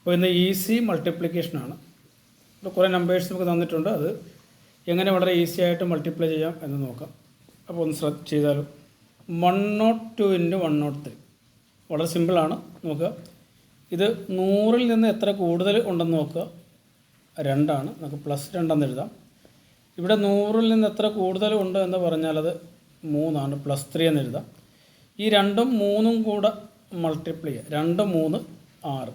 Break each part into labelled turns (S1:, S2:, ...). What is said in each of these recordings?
S1: അപ്പോൾ ഇന്ന് ഈസി മൾട്ടിപ്ലിക്കേഷനാണ്. ഇപ്പോൾ കുറേ നമ്പേഴ്സ് നമുക്ക് തന്നിട്ടുണ്ട്. അത് എങ്ങനെ വളരെ ഈസി ആയിട്ട് മൾട്ടിപ്ലൈ ചെയ്യാം എന്ന് നോക്കാം. അപ്പോൾ ഒന്ന് ചെയ്താലും 102 × 103 വളരെ സിമ്പിളാണ്. നോക്കുക, ഇത് 100-ൽ നിന്ന് എത്ര കൂടുതൽ ഉണ്ടെന്ന് നോക്കുക. 2 ആണ്. നമുക്ക് +2 എന്ന് എഴുതാം. ഇവിടെ 100-ൽ നിന്ന് എത്ര കൂടുതൽ ഉണ്ട് എന്ന് പറഞ്ഞാൽ അത് 3 ആണ്. +3 എന്ന് എഴുതാം. ഈ 2ഉം 3ഉം കൂടെ മൾട്ടിപ്ലൈ ചെയ്യുക. 2, 3, 6.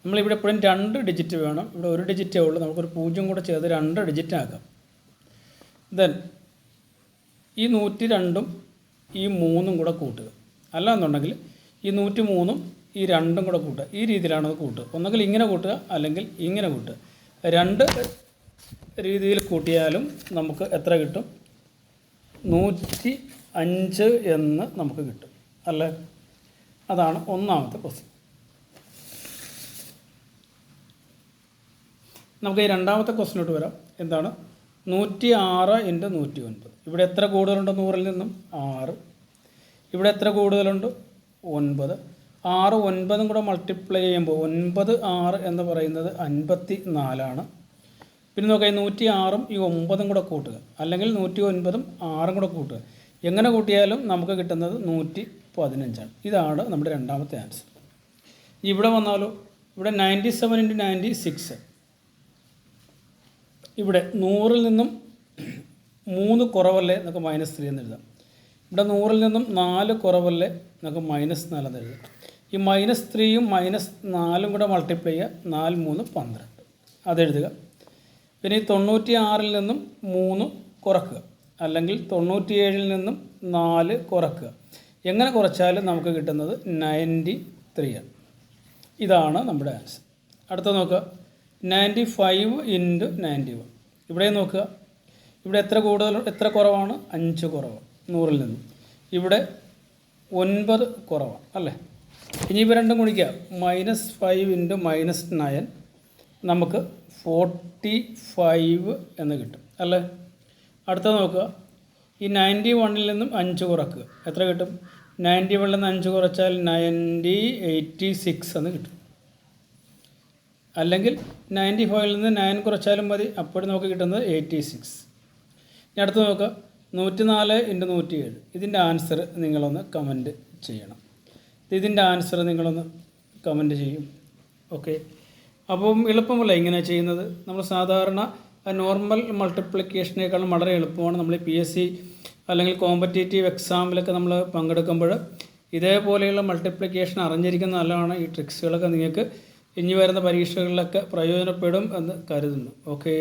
S1: നമ്മളിവിടെ എപ്പോഴും 2 ഡിജിറ്റ് വേണം. ഇവിടെ 1 ഡിജിറ്റേ ഉള്ളൂ. നമുക്കൊരു 0 കൂടെ ചേർത്ത് 2 ഡിജിറ്റ് ആക്കാം. ദെൻ ഈ 102ഉം ഈ 3ഉം കൂടെ കൂട്ടുക. അല്ല എന്നുണ്ടെങ്കിൽ ഈ 103ഉം ഈ 2ഉം കൂടെ കൂട്ടുക. ഈ രീതിയിലാണ് അത് കൂട്ടുക. ഒന്നുകിൽ ഇങ്ങനെ കൂട്ടുക, അല്ലെങ്കിൽ ഇങ്ങനെ കൂട്ടുക. 2 രീതിയിൽ കൂട്ടിയാലും നമുക്ക് എത്ര കിട്ടും? 105 എന്ന് നമുക്ക് കിട്ടും അല്ലേ? അതാണ് ഒന്നാമത്തെ ക്വസ്റ്റ്യൻ. നമുക്ക് ഈ രണ്ടാമത്തെ ക്വസ്റ്റ്യനോട്ട് വരാം. എന്താണ്? 106 × 109. ഇവിടെ എത്ര കൂടുതലുണ്ട്? 100-ൽ നിന്നും 6. ഇവിടെ എത്ര കൂടുതലുണ്ട്? 9. 6, 9ഉം കൂടെ മൾട്ടിപ്ലൈ ചെയ്യുമ്പോൾ 9, 6 എന്ന് പറയുന്നത് 54 ആണ്. പിന്നെ നോക്കാം, 106ഉം ഈ 9ഉം കൂടെ കൂട്ടുക, അല്ലെങ്കിൽ 109ഉം 6ഉം കൂടെ കൂട്ടുക. എങ്ങനെ കൂട്ടിയാലും നമുക്ക് കിട്ടുന്നത് 115 ആണ്. ഇതാണ് നമ്മുടെ രണ്ടാമത്തെ ആൻസർ. ഇവിടെ വന്നാലോ, ഇവിടെ 97 × 96. ഇവിടെ 100-ൽ നിന്നും 3 കുറവല്ലേ, നമുക്ക് -3 എന്ന് എഴുതാം. ഇവിടെ 100-ൽ നിന്നും 4 കുറവല്ലേ, നമുക്ക് -4 എന്ന് എഴുതാം. ഈ -3ഉം -4ഉം കൂടെ മൾട്ടിപ്ലൈ ചെയ്യുക. 4, 3, 12 അതെഴുതുക. പിന്നെ ഈ 96-ൽ നിന്നും 3 കുറക്കുക, അല്ലെങ്കിൽ 97-ൽ നിന്നും 4 കുറക്കുക. എങ്ങനെ കുറച്ചാലും നമുക്ക് കിട്ടുന്നത് 93 ആണ്. ഇതാണ് നമ്മുടെ ആൻസർ. അടുത്ത നോക്കുക, 95 × 91. ഇവിടെ നോക്കുക, ഇവിടെ എത്ര കുറവാണ്? 5 കുറവാണ് 100-ൽ നിന്നും. ഇവിടെ 9 കുറവാണ് അല്ലേ? ഇനി ഇവ രണ്ടും ഗുണിക്കുക. -5 × -9 നമുക്ക് 45 എന്ന് കിട്ടും അല്ലേ? അടുത്ത നോക്കുക, ഈ 91-ൽ നിന്നും 5 കുറക്കുക. എത്ര കിട്ടും? 91-ൽ നിന്ന് 5 കുറച്ചാൽ 86 എന്ന് കിട്ടും. അല്ലെങ്കിൽ 95-ൽ നിന്ന് 9 കുറച്ചാലും മതി. അപ്പോഴും നമുക്ക് കിട്ടുന്നത് 86. ഇനി അടുത്ത് നോക്കുക, 104 × 107. ഇതിൻ്റെ ആൻസർ നിങ്ങളൊന്ന് കമൻറ്റ് ചെയ്യണം. ഇതിൻ്റെ ആൻസർ നിങ്ങളൊന്ന് കമൻറ്റ് ചെയ്യും. ഓക്കെ, അപ്പം എളുപ്പമല്ല ഇങ്ങനെ ചെയ്യുന്നത്. നമ്മൾ സാധാരണ നോർമൽ മൾട്ടിപ്ലിക്കേഷനേക്കാളും വളരെ എളുപ്പമാണ്. നമ്മൾ PSC അല്ലെങ്കിൽ കോമ്പറ്റേറ്റീവ് എക്സാമിലൊക്കെ നമ്മൾ പങ്കെടുക്കുമ്പോൾ ഇതേപോലെയുള്ള മൾട്ടിപ്ലിക്കേഷൻ അറിഞ്ഞിരിക്കുന്ന നല്ലതാണ്. ഈ ട്രിക്സുകളൊക്കെ നിങ്ങൾക്ക് ഇനി വരുന്ന പരീക്ഷകളിലൊക്കെ പ്രയോജനപ്പെടും എന്ന് കരുതുന്നു. ഓക്കെ.